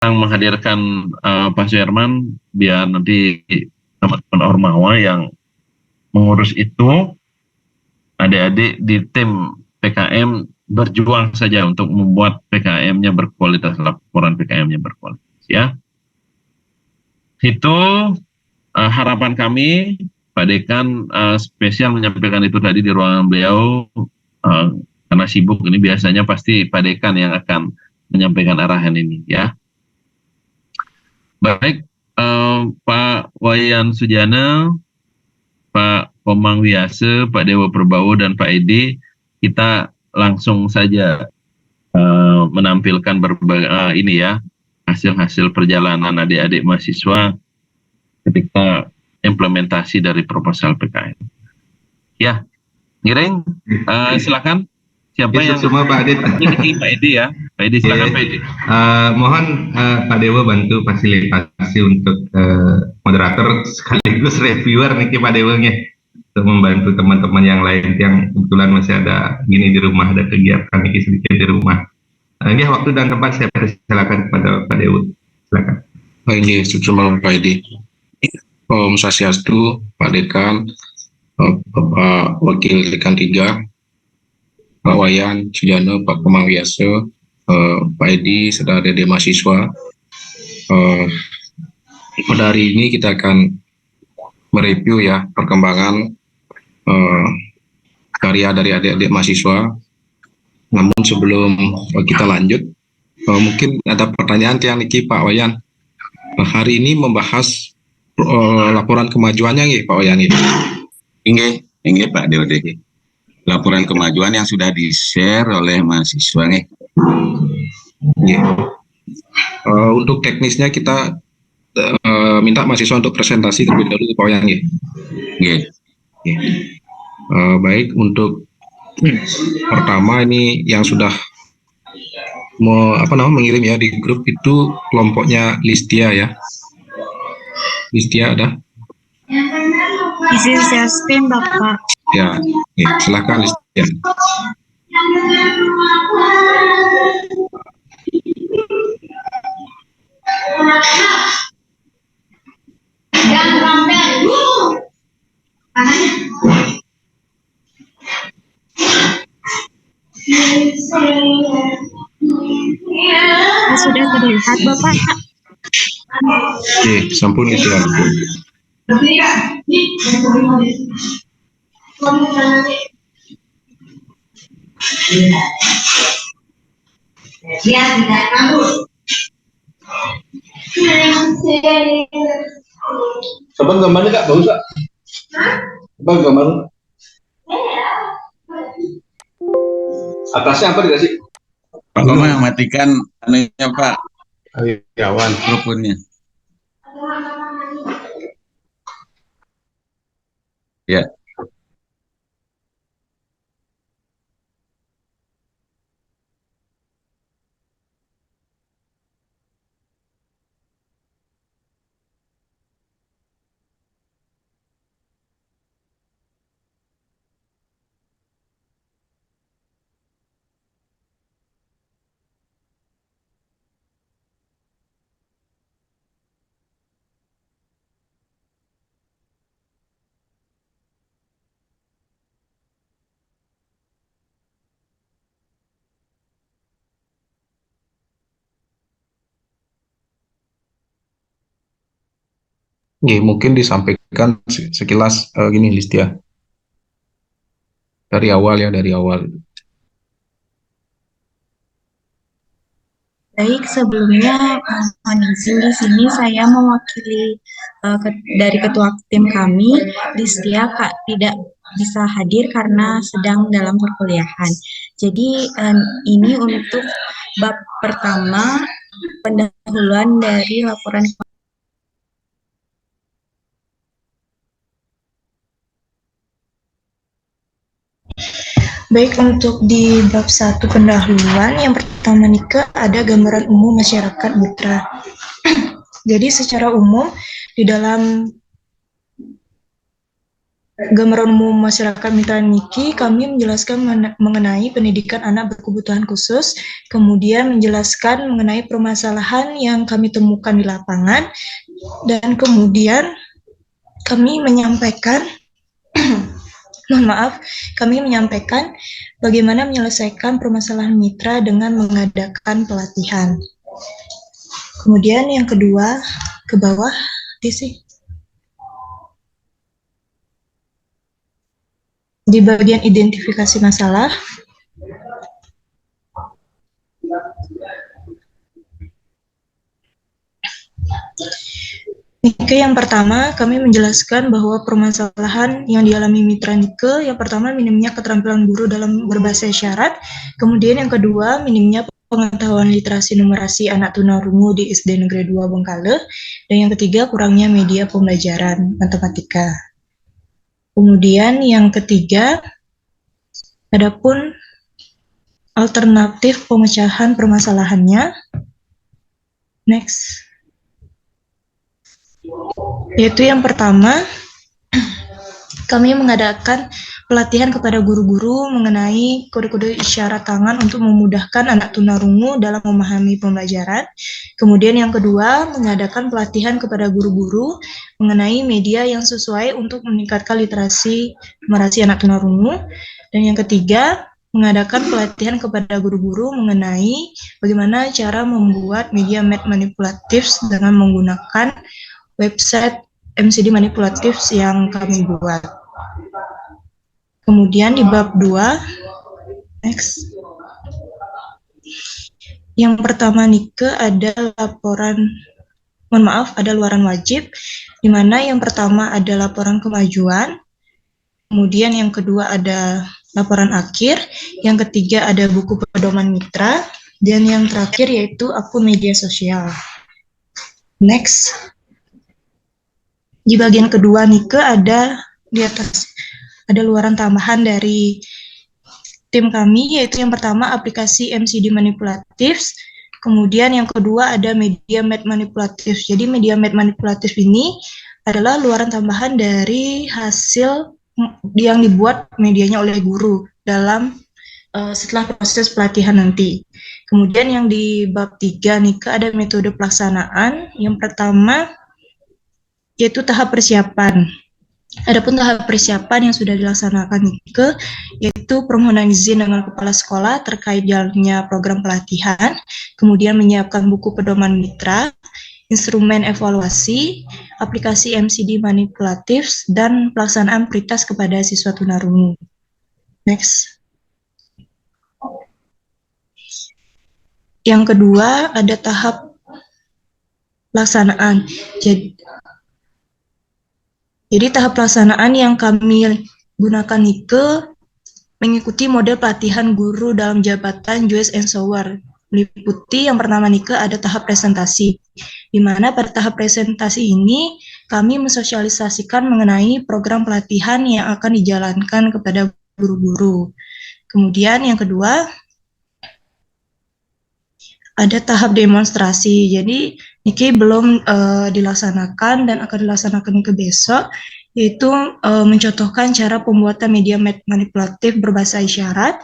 menghadirkan Pak Suherman biar nanti teman-teman Ormawa yang mengurus itu, adik-adik di tim PKM berjuang saja untuk membuat PKM-nya berkualitas, laporan PKM-nya berkualitas ya. Itu harapan kami. Pak Dekan spesial menyampaikan itu tadi di ruangan beliau, karena sibuk ini biasanya pasti Pak Dekan yang akan menyampaikan arahan ini ya. Baik, Pak Wayan Sujana, Pak Komang Wiase, Pak Dewa Perbawo, dan Pak Edi, kita langsung saja menampilkan berbagai ini ya, hasil-hasil perjalanan adik-adik mahasiswa ketika implementasi dari proposal PKM. Ya, Ngiring, silakan. Siapa yang semua Pak Adit? Ini Pak Edi ya. Pak Edi, silakan Pak Edi. Mohon Pak Dewa bantu fasilitasi untuk moderator sekaligus reviewer nih Pak Dewa nya, untuk membantu teman-teman yang lain yang kebetulan masih ada gini di rumah, ada kegiatan ini sedikit di rumah. Ini waktu dan tempat saya persilakan kepada Pak Dewa. Silakan. Ini selamat Pak Edi. Om Swastiastu, Pak Dekan, Bapak Wakil Dekan 3, Pak Wayan Sujana, Pak Komang Wiase, Pak Edi, serta adik-adik mahasiswa. Pada hari ini kita akan mereview ya perkembangan karya dari adik-adik mahasiswa. Namun sebelum kita lanjut, mungkin ada pertanyaan yang Niki Pak Wayan. Hari ini membahas laporan kemajuannya nih Pak Wayan. Ini Pak Dewa. Laporan kemajuan yang sudah di-share oleh mahasiswa nih. Untuk teknisnya kita minta mahasiswa untuk presentasi terlebih dahulu Pak Wayan. Baik, untuk pertama ini yang sudah mengirim ya di grup itu kelompoknya Listia ya. Listia ada? Izin share screen Bapak. Ya, silakan Listia. Sudah terlihat Bapak? Oke, sampun itu ya. Dia tidak tahu. Kapan gambarnya Kak? Bagus Kak? Apa gambar? Atasnya apa dikasih? Pak Komang matikan anunya Pak. Karyawan. Mikrofonnya. Ya. Mungkin disampaikan sekilas gini Listia. Dari awal. Baik, sebelumnya mohon izin di sini saya mewakili dari ketua tim kami, Listia Kak tidak bisa hadir karena sedang dalam perkuliahan. Jadi ini untuk bab pertama, pendahuluan dari laporan. Baik, untuk di bab 1 pendahuluan, yang pertama Nika ada gambaran umum masyarakat Butra. Jadi secara umum di dalam gambaran umum masyarakat mitra Niki, kami menjelaskan mengenai pendidikan anak berkebutuhan khusus, kemudian menjelaskan mengenai permasalahan yang kami temukan di lapangan, dan kemudian kami menyampaikan kami menyampaikan bagaimana menyelesaikan permasalahan mitra dengan mengadakan pelatihan. Kemudian yang kedua, ke bawah, Desi. Di bagian identifikasi masalah, Nike yang pertama, kami menjelaskan bahwa permasalahan yang dialami mitra Nike, yang pertama minimnya keterampilan guru dalam berbahasa isyarat, kemudian yang kedua minimnya pengetahuan literasi numerasi anak tunarungu di SD Negeri 2 Bengkale, dan yang ketiga kurangnya media pembelajaran matematika. Kemudian yang ketiga, adapun alternatif pemecahan permasalahannya, next. Yaitu yang pertama, kami mengadakan pelatihan kepada guru-guru mengenai kode-kode isyarat tangan untuk memudahkan anak tunarungu dalam memahami pembelajaran. Kemudian yang kedua, mengadakan pelatihan kepada guru-guru mengenai media yang sesuai untuk meningkatkan literasi numerasi anak tunarungu. Dan yang ketiga, mengadakan pelatihan kepada guru-guru mengenai bagaimana cara membuat media manipulatif dengan menggunakan website MCD manipulatif yang kami buat. Kemudian di bab 2, next. Yang pertama Nike ada ada luaran wajib, di mana yang pertama ada laporan kemajuan, kemudian yang kedua ada laporan akhir, yang ketiga ada buku pedoman mitra, dan yang terakhir yaitu akun media sosial. Next. Di bagian kedua Nike ada di atas ada luaran tambahan dari tim kami, yaitu yang pertama aplikasi MCD manipulatif, kemudian yang kedua ada media med manipulatif. Jadi media med manipulatif ini adalah luaran tambahan dari hasil yang dibuat medianya oleh guru dalam setelah proses pelatihan nanti. Kemudian yang di bab 3 Nike ada metode pelaksanaan. Yang pertama yaitu tahap persiapan. Adapun tahap persiapan yang sudah dilaksanakan Nike, yaitu permohonan izin dengan kepala sekolah terkait jalannya program pelatihan, kemudian menyiapkan buku pedoman mitra, instrumen evaluasi, aplikasi MCD manipulatif, dan pelaksanaan pritas kepada siswa tunarungu. Next. Yang kedua ada tahap pelaksanaan. Jadi tahap pelaksanaan yang kami gunakan Nike mengikuti model pelatihan guru dalam jabatan Joyce and Sower. Meliputi yang pertama Nike ada tahap presentasi, di mana pada tahap presentasi ini kami mensosialisasikan mengenai program pelatihan yang akan dijalankan kepada guru-guru. Kemudian yang kedua ada tahap demonstrasi. Jadi Nike belum dilaksanakan dan akan dilaksanakan ke besok, yaitu mencontohkan cara pembuatan media manipulatif berbahasa isyarat.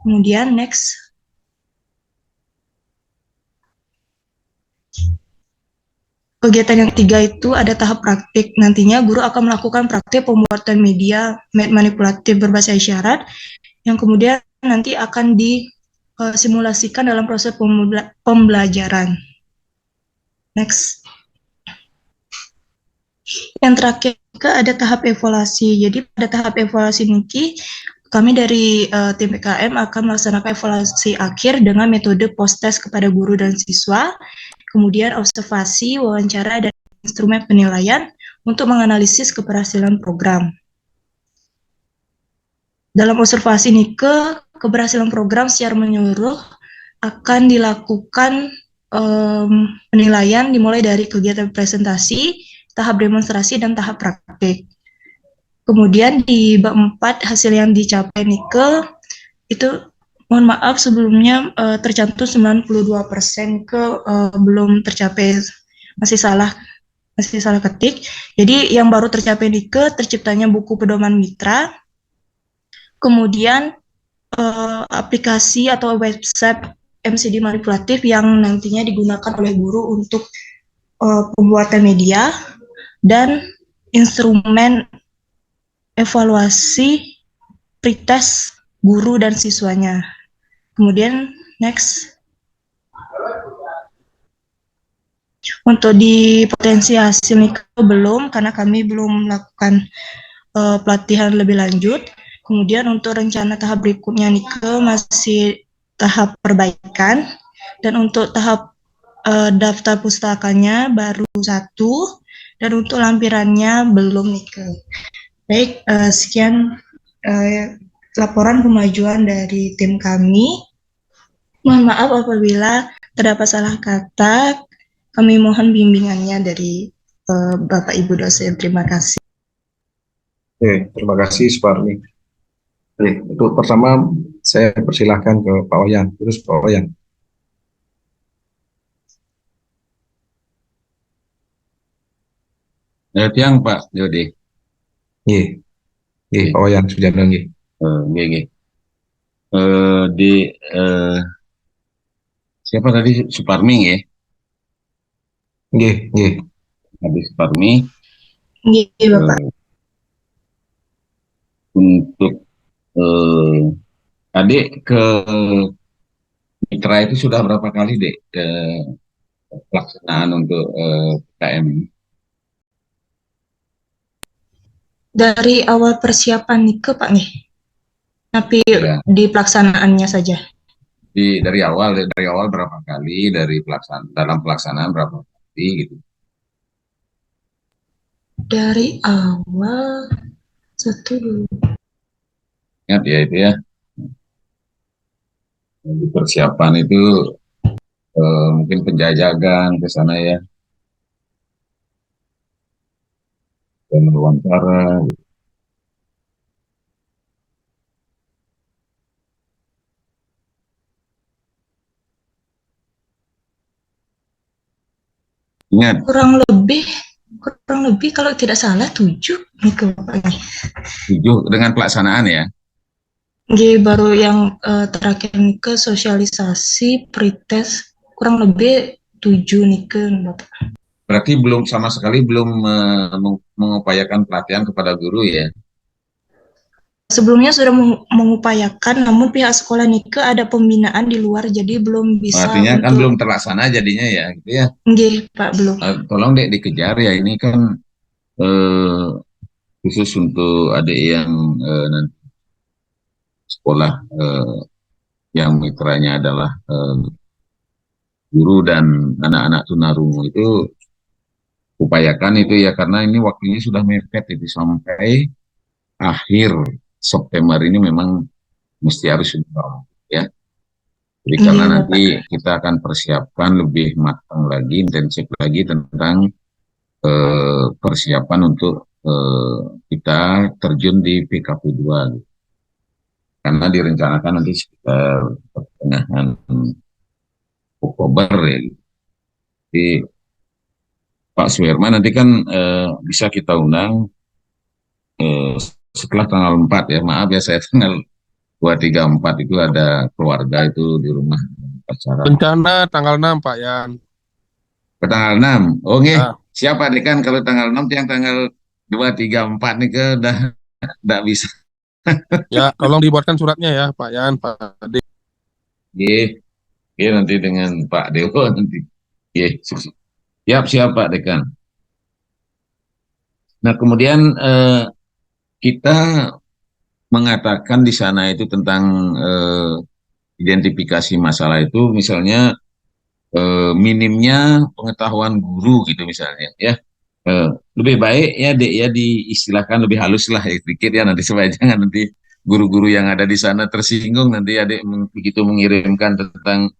Kemudian next. Kegiatan yang ketiga itu ada tahap praktik. Nantinya guru akan melakukan praktik pembuatan media manipulatif berbahasa isyarat yang kemudian nanti akan disimulasikan dalam proses pembelajaran. Next. Yang terakhir ada tahap evaluasi. Jadi pada tahap evaluasi Niki, kami dari tim PKM akan melaksanakan evaluasi akhir dengan metode post-test kepada guru dan siswa, kemudian observasi, wawancara, dan instrumen penilaian untuk menganalisis keberhasilan program. Dalam observasi Nike, keberhasilan program secara menyeluruh akan dilakukan penilaian dimulai dari kegiatan presentasi, tahap demonstrasi, dan tahap praktik. Kemudian di bab 4 hasil yang dicapai Nike itu mohon maaf sebelumnya tercantum 92% belum tercapai, masih salah masih salah ketik. Jadi yang baru tercapai Nike terciptanya buku pedoman mitra, kemudian aplikasi atau website MCD manipulatif yang nantinya digunakan oleh guru untuk pembuatan media dan instrumen evaluasi pretest guru dan siswanya. Kemudian next. Untuk di potensi hasil Nike belum, karena kami belum melakukan pelatihan lebih lanjut. Kemudian untuk rencana tahap berikutnya Nike masih tahap perbaikan, dan untuk tahap daftar pustakanya baru 1, dan untuk lampirannya belum Nike. Baik, sekian laporan kemajuan dari tim kami. Mohon maaf apabila terdapat salah kata. Kami mohon bimbingannya dari Bapak Ibu dosen. Terima kasih. Oke, terima kasih Suparmi. Oke, untuk pertama saya persilahkan ke Pak Wayan. Terus Pak Wayan. Selamat siang Pak Dodi. Iya, Pak Wayan sudah nggih. Nggih. Siapa tadi? Suparmi ya? Nggih. Habis Suparmi. Nggih, Bapak. Untuk adik ke mitra itu sudah berapa kali dek ke pelaksanaan untuk PKM ini? Dari awal persiapan Nike Pak nih, tapi Ya. di pelaksanaannya saja. Dari awal berapa kali, dalam pelaksanaan berapa kali gitu? Dari awal 1, 2. Ingat ya itu ya. Di persiapan itu mungkin penjajakan ke sana ya, dan wawancara. Gitu. Ingat. Kurang lebih kalau tidak salah 7 Nike Bapak nih. 7 dengan pelaksanaan ya. Nggih, baru yang terakhir Nike sosialisasi pretest kurang lebih 7 Nike Bapak. Berarti sama sekali belum mengupayakan pelatihan kepada guru ya? Sebelumnya sudah mengupayakan, namun pihak sekolah Nike ada pembinaan di luar, jadi belum bisa. Artinya kan belum terlaksana jadinya ya, gitu ya? Nggih, Pak, belum. Tolong dek dikejar ya, ini kan khusus untuk adik yang nanti sekolah yang mitranya adalah guru dan anak-anak tunarungu itu upayakan itu ya, karena ini waktunya sudah mepet itu sampai akhir September ini memang mesti harus sudah ya. Jadi karena nanti kita akan persiapkan lebih matang lagi, intensif lagi tentang persiapan untuk kita terjun di PKP 2 gitu. Karena direncanakan nanti sekitar pertengahan Oktober ya. Jadi Pak Suherman nanti kan bisa kita undang setelah tanggal 4 ya. Maaf ya, saya tanggal 2, 3, 4 itu ada keluarga itu di rumah acara. Rencana tanggal 6 Pak Yan. Ke tanggal 6. Oh nggih. Siapa nih kan kalau tanggal 6 yang tanggal 2, 3, 4 nih ke udah bisa. Ya, tolong dibuatkan suratnya ya Pak Yan, Pak Ade. Iya, nanti dengan Pak Dewo nanti. Iya, siap Pak Dekan. Nah, kemudian kita mengatakan di sana itu tentang identifikasi masalah itu, misalnya minimnya pengetahuan guru gitu misalnya ya. Lebih baik ya dek ya diistilahkan lebih halus lah sedikit ya, nanti supaya jangan nanti guru-guru yang ada di sana tersinggung nanti adik begitu mengirimkan tentang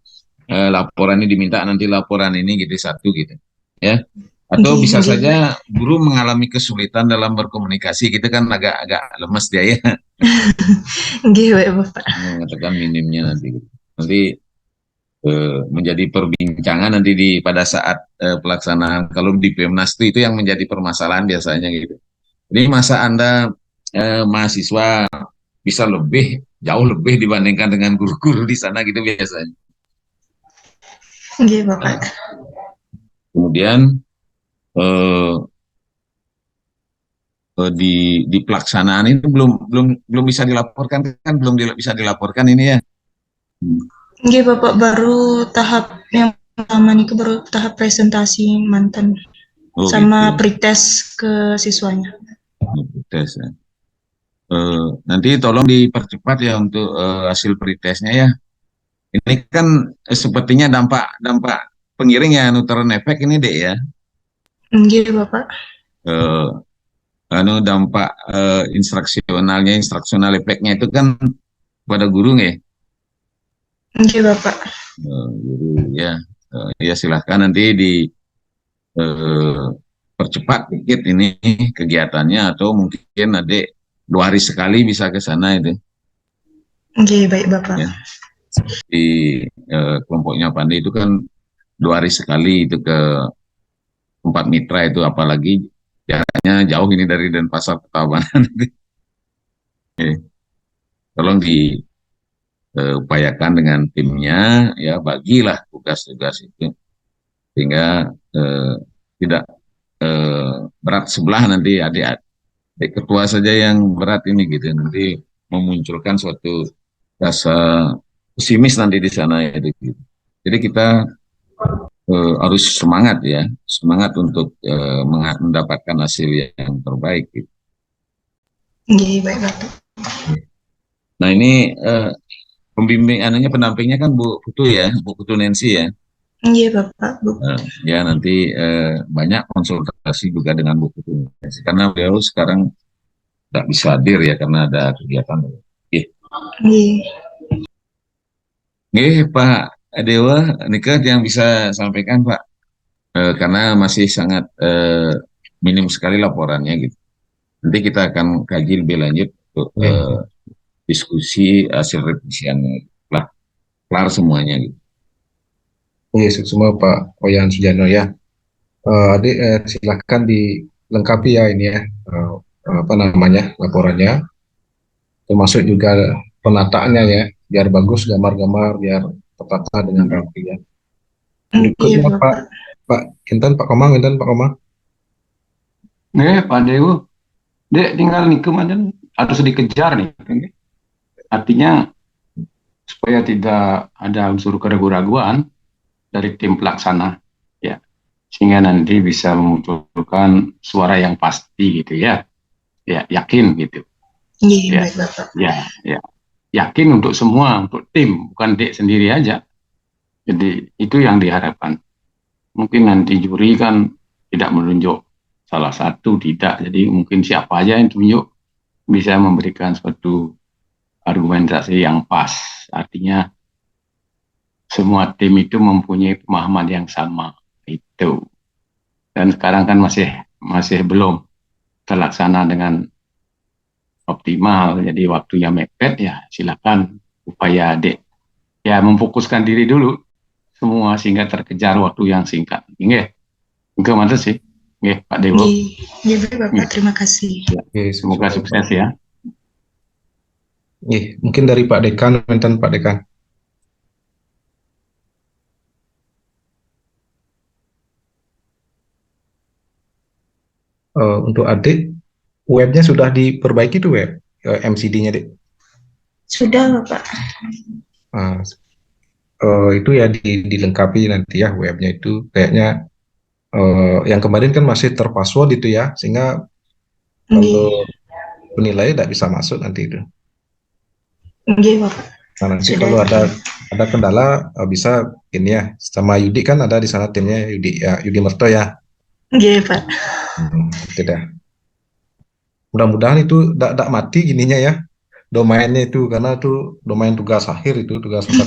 laporan ini, diminta nanti laporan ini gitu satu gitu ya. Atau bisa saja guru mengalami kesulitan dalam berkomunikasi gitu kan, agak lemes dia ya. Nggih, Bapak. Mengatakan minimnya nanti gitu. Nanti menjadi perbincangan nanti pada saat pelaksanaan. Kalau di Pemnas itu yang menjadi permasalahan biasanya gitu. Jadi masa Anda mahasiswa bisa jauh lebih dibandingkan dengan guru-guru di sana gitu biasanya. Iya, Bapak. Kemudian di pelaksanaan itu belum bisa dilaporkan, kan bisa dilaporkan ini ya. Iya, Bapak, baru tahap yang pertama nih, baru tahap presentasi mantan sama Gitu. pretest ke siswanya. Pretest ya. Nanti tolong dipercepat ya untuk hasil pretestnya ya. Ini kan sepertinya dampak pengiring ya, Newton effect ini deh ya. Iya, Bapak. Dampak instruksional efeknya itu kan pada guru nih. Iya, Bapak. Guru ya. Ya silahkan nanti percepat dikit ini kegiatannya, atau mungkin adik 2 hari sekali bisa ke sana itu. Oke, baik Bapak. Ya. Di kelompoknya Pandi itu kan 2 hari sekali itu ke tempat mitra itu, apalagi jaraknya jauh ini dari Denpasar ke Tabanan. Tolong diupayakan dengan timnya ya, bagilah tugas-tugas itu sehingga tidak berat sebelah nanti adik ketua saja yang berat ini gitu, nanti memunculkan suatu rasa pesimis nanti di sana ya gitu. Jadi kita harus semangat ya, semangat untuk mendapatkan hasil yang terbaik gitu. Iya, baik Bapak. Nah ini pendampingnya kan Bu Putu ya, Bu Putu Nancy ya. Iya Bapak. Ya nanti banyak konsultasi juga dengan Bu Putu Nancy, karena beliau sekarang tidak bisa hadir ya karena ada kegiatan. Iya Pak Dewa, nikah yang bisa sampaikan Pak, karena masih sangat minim sekali laporannya gitu. Nanti kita akan kaji lebih lanjut untuk diskusi hasil revisiannya, kelar semuanya gitu. Iya, semua Pak Wayan Sujana ya. Adik silahkan dilengkapi ya ini ya, apa namanya, laporannya, termasuk juga penataannya ya, biar bagus gambar-gambar, biar tertata dengan rapi ya. Berikutnya Pak Intan, Pak Komang. Pak Dewo, Dek tinggal nih kemarin harus dikejar nih, artinya supaya tidak ada unsur keraguan-raguan dari tim pelaksana ya, sehingga nanti bisa memunculkan suara yang pasti gitu ya, yakin gitu. Iya, baik Bapak. Ya, yakin untuk semua, untuk tim, bukan Dek sendiri aja. Jadi itu yang diharapkan. Mungkin nanti juri kan tidak menunjuk salah satu, tidak. Jadi mungkin siapa aja yang tunjuk bisa memberikan suatu argumentasi yang pas. Artinya semua tim itu mempunyai pemahaman yang sama itu. Dan sekarang kan masih belum terlaksana dengan optimal. Jadi waktunya mepet ya, silakan upaya Dek ya memfokuskan diri dulu semua sehingga terkejar waktu yang singkat. Nggih. Gimana sih? Nggih, Pak Dewo. Iya, Bapak. Terima kasih. Semoga sukses ya. Mungkin dari Pak Dekan, Pak Dekan. Untuk adik, webnya sudah diperbaiki tuh web MCD-nya, Dek? Sudah, Bapak. Itu ya dilengkapi nanti ya webnya itu, kayaknya yang kemarin kan masih terpassword itu ya, sehingga kalau penilai tidak bisa masuk nanti itu. Bapak. Nah, nanti kalau ada kendala bisa ini ya, sama Yudi kan ada di sana timnya, Yudi Merto ya. Iya Pak. Tidak. Mudah-mudahan itu tidak mati gininya ya, domainnya itu, karena itu domain tugas akhir itu, tugas 40.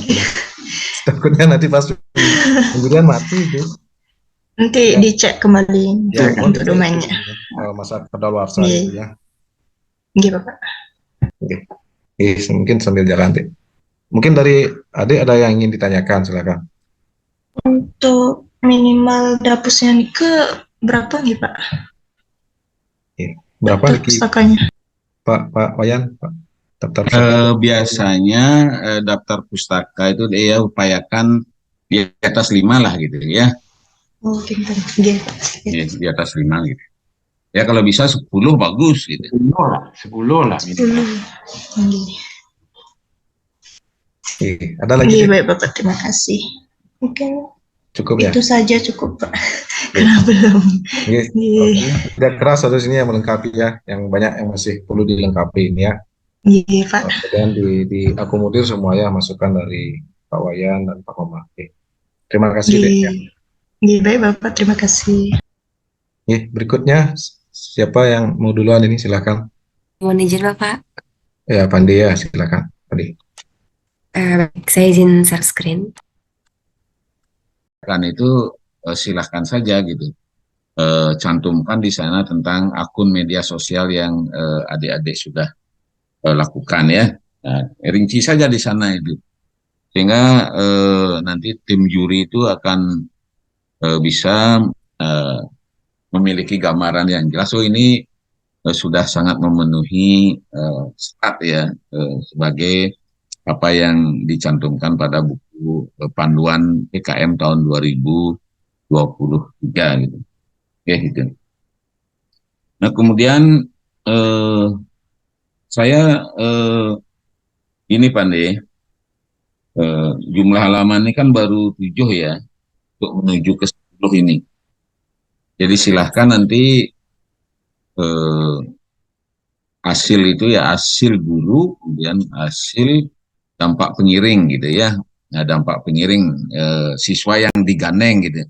Takutnya nanti pas kemudian mati itu. Nanti dicek kembali untuk domainnya. Masa kedaluarsa itu ya. Iya Bapak. Mungkin sambil jalan deh. Mungkin dari adik ada yang ingin ditanyakan, silakan. Untuk minimal dapusnya Nike berapa nih Pak? Berapa Daftar pustakanya? Pak Wayan, Pak? Daftar pustaka. Biasanya daftar pustaka itu dia upayakan di atas 5 lah gitu ya. Oh, pintar. Iya. Di atas 5 gitu. Ya kalau bisa 10 bagus gitu. 10 lah, 10 lah. 10. Ada lagi? Iya, baik Bapak, terima kasih. Mungkin cukup ya? Itu saja cukup Pak. Karena belum. Tidak keras harus ini yang melengkapi ya, yang banyak yang masih perlu dilengkapi ini ya. Iya Pak. Dan diakomodir semua ya masukan dari Pak Wayan dan Pak Komar. Terima kasih deh. Iya baik Bapak, terima kasih. Berikutnya siapa yang mau duluan ini, silakan. Mohon izin Bapak. Ya, Pandi ya, silakan Pandi. Saya izin share screen. Kan itu silahkan saja gitu. Cantumkan di sana tentang akun media sosial yang adik-adik sudah lakukan ya. Nah, rinci saja di sana itu. Sehingga nanti tim juri itu akan bisa memiliki gambaran yang jelas. So ini sudah sangat memenuhi syarat ya sebagai apa yang dicantumkan pada buku panduan PKM tahun 2023 gitu. Oke, gitu. Nah, kemudian saya ini Pandey, jumlah halaman ini kan baru 7 ya untuk menuju ke 10 ini. Jadi silahkan nanti hasil itu ya hasil guru, kemudian hasil dampak pengiring gitu ya. Nah, dampak pengiring siswa yang digandeng gitu.